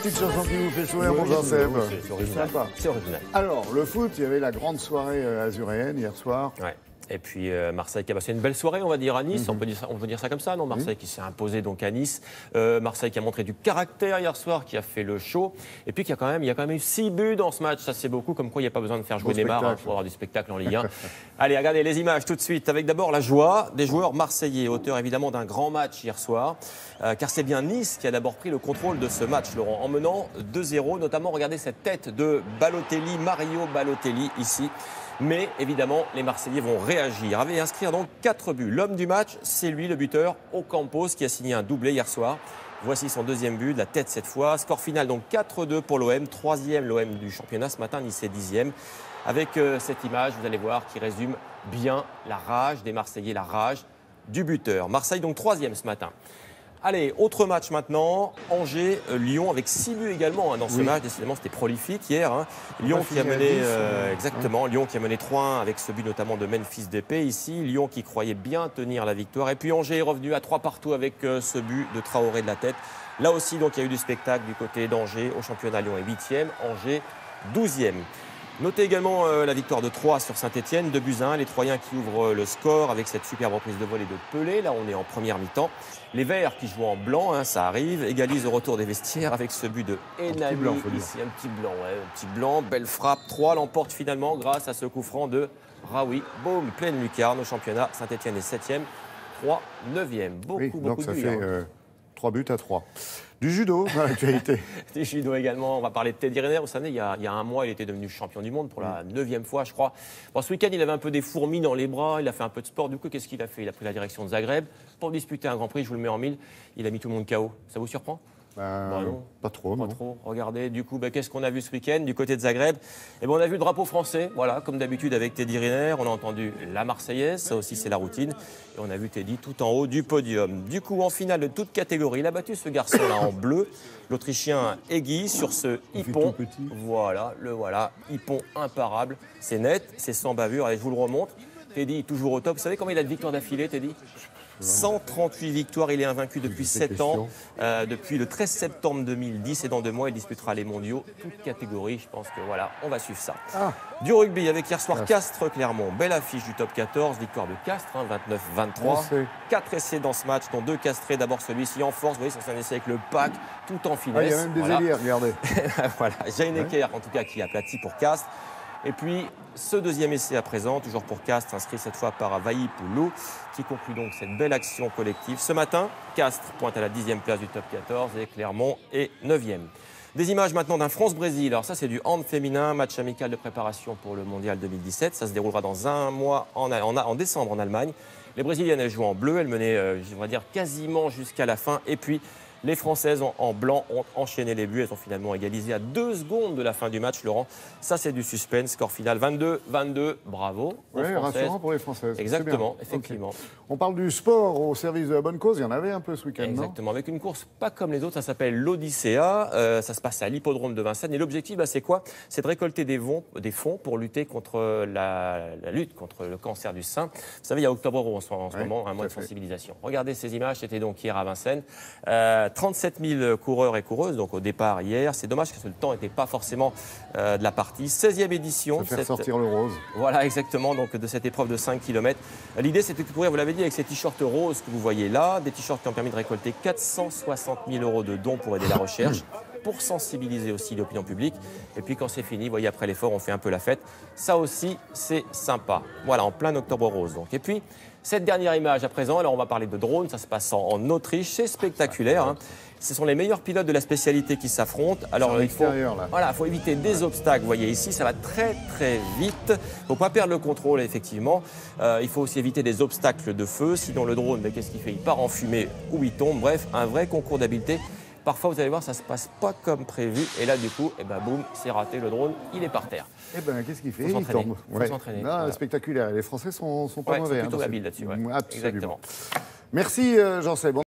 petite chanson qui vous fait sourire, mon Jean-Seb. C'est original. Sympa. C'est original. Alors, le foot, il y avait la grande soirée azuréenne hier soir. Ouais. Et puis Marseille qui a passé une belle soirée, on va dire, à Nice. On peut dire ça comme ça, non? Marseille qui s'est imposé donc à Nice. Marseille qui a montré du caractère hier soir, qui a fait le show. Et puis il y a quand même eu 6 buts dans ce match. Ça, c'est beaucoup. Comme quoi, il n'y a pas besoin de faire jouer Neymar pour avoir du spectacle en Ligue 1. Allez, regardez les images tout de suite. Avec d'abord la joie des joueurs marseillais, auteurs évidemment d'un grand match hier soir. Car c'est bien Nice qui a d'abord pris le contrôle de ce match, Laurent, en menant 2-0. Notamment, regardez cette tête de Balotelli, Mario Balotelli, ici. Mais évidemment, les Marseillais vont réagir. Avait inscrire donc 4 buts. L'homme du match, c'est lui, le buteur, Ocampos, qui a signé un doublé hier soir. Voici son deuxième but, de la tête cette fois. Score final donc 4-2 pour l'OM. 3e l'OM du championnat ce matin, Nice est 10e. Avec cette image, vous allez voir, qui résume bien la rage des Marseillais, la rage du buteur. Marseille donc 3e ce matin. Allez, autre match maintenant, Angers-Lyon avec 6 buts également dans ce match. Décidément, c'était prolifique hier. Lyon qui a mené, exactement, Lyon qui a mené 3-1 avec ce but notamment de Memphis Depay ici. Lyon qui croyait bien tenir la victoire. Et puis Angers est revenu à 3 partout avec ce but de Traoré de la tête. Là aussi, donc, il y a eu du spectacle du côté d'Angers. Au championnat, Lyon est 8e, Angers 12e. Notez également la victoire de 3 sur Saint-Etienne, 2-1. Les Troyens qui ouvrent le score avec cette superbe reprise de volée de Pelé. Là, on est en première mi-temps. Les Verts qui jouent en blanc, ça arrive, égalisent au retour des vestiaires avec ce but de Enami. Ici, un petit blanc, belle frappe. 3 l'emporte finalement grâce à ce coup franc de Raoui. Boum, pleine lucarne au championnat. Saint-Etienne est 7e, 3 9e. Beaucoup donc de ça buts. fait 3 buts à 3. Du judo dans l'actualité. Du judo également, on va parler de Teddy Riner. Vous savez, il y a un mois, il était devenu champion du monde pour la 9e fois, je crois. Bon, ce week-end, il avait un peu des fourmis dans les bras, il a fait un peu de sport. Du coup, qu'est-ce qu'il a fait? Il a pris la direction de Zagreb pour disputer un Grand Prix, je vous le mets en mille. Il a mis tout le monde KO. Ça vous surprend? Non, pas trop, pas non. trop. Regardez, du coup, qu'est-ce qu'on a vu ce week-end du côté de Zagreb? On a vu le drapeau français, voilà, comme d'habitude avec Teddy Riner. On a entendu la Marseillaise, ça aussi c'est la routine. Et on a vu Teddy tout en haut du podium. Du coup, en finale de toute catégorie, il a battu ce garçon-là en bleu, l'Autrichien Eggy, sur ce hippon. Voilà, hippon imparable. C'est net, c'est sans bavure. Allez, je vous le remonte. Teddy toujours au top. Vous savez combien il a de victoires d'affilée, Teddy? 138 victoires, il est invaincu depuis 7 ans, depuis le 13 septembre 2010 et dans 2 mois il disputera les mondiaux, toute catégorie, je pense que voilà, on va suivre ça. Du rugby avec hier soir Castres-Clermont, belle affiche du top 14, victoire de Castres, 29-23, 4 essais dans ce match, dont 2 castrés, d'abord celui-ci en force, vous voyez c'est un essai avec le pack, tout en finesse. Il y a même des ailiers, regardez. Voilà, Jaineker en tout cas qui est aplati pour Castres. Et puis, ce deuxième essai à présent, toujours pour Castres, inscrit cette fois par Vaï Poulou, qui conclut donc cette belle action collective. Ce matin, Castres pointe à la 10e place du top 14 et Clermont est 9e. Des images maintenant d'un France-Brésil. Alors ça, c'est du hand féminin, match amical de préparation pour le Mondial 2017. Ça se déroulera dans un mois en décembre en Allemagne. Les Brésiliennes, elles jouent en bleu. Elles menaient, je vais dire, quasiment jusqu'à la fin. Et puis, les Françaises en blanc ont enchaîné les buts. Elles ont finalement égalisé à 2 secondes de la fin du match, Laurent. Ça, c'est du suspense. Score final 22-22. Bravo. Oui, rassurant pour les Françaises. Exactement, effectivement. Okay. On parle du sport au service de la bonne cause. Il y en avait un peu ce week-end, non? Exactement. Avec une course pas comme les autres. Ça s'appelle l'Odyssea. Ça se passe à l'hippodrome de Vincennes. Et l'objectif, c'est quoi? C'est de récolter des fonds pour lutter contre la lutte contre le cancer du sein. Vous savez, il y a Octobre Rose en ce moment, un mois de sensibilisation. Regardez ces images. C'était donc hier à Vincennes. 37 000 coureurs et coureuses, donc au départ hier. C'est dommage parce que le temps n'était pas forcément de la partie. 16e édition. Ça fait sortir le rose. Voilà, exactement, donc de cette épreuve de 5 km. L'idée, c'était de courir, vous l'avez dit, avec ces t-shirts roses que vous voyez là. Des t-shirts qui ont permis de récolter 460 000 € de dons pour aider la recherche, pour sensibiliser aussi l'opinion publique. Et puis quand c'est fini, vous voyez, après l'effort, on fait un peu la fête. Ça aussi, c'est sympa. Voilà, en plein Octobre Rose. Donc. Et puis, cette dernière image à présent, alors on va parler de drone, ça se passe en Autriche, c'est spectaculaire. Ce sont les meilleurs pilotes de la spécialité qui s'affrontent. Alors il faut éviter des obstacles. Vous voyez ici, ça va très très vite. Il ne faut pas perdre le contrôle, effectivement. Il faut aussi éviter des obstacles de feu. Sinon le drone, qu'est-ce qu'il fait? Il part en fumée ou il tombe. Bref, un vrai concours d'habileté. Parfois, vous allez voir, ça ne se passe pas comme prévu. Et là, du coup, boum, c'est raté. Le drone, il est par terre. Qu'est-ce qu'il fait? Il tombe. Il faut s'entraîner. Voilà. Spectaculaire. Les Français sont pas mauvais. Ils sont plutôt habiles là-dessus. Absolument. Exactement. Merci, Jean-Seb.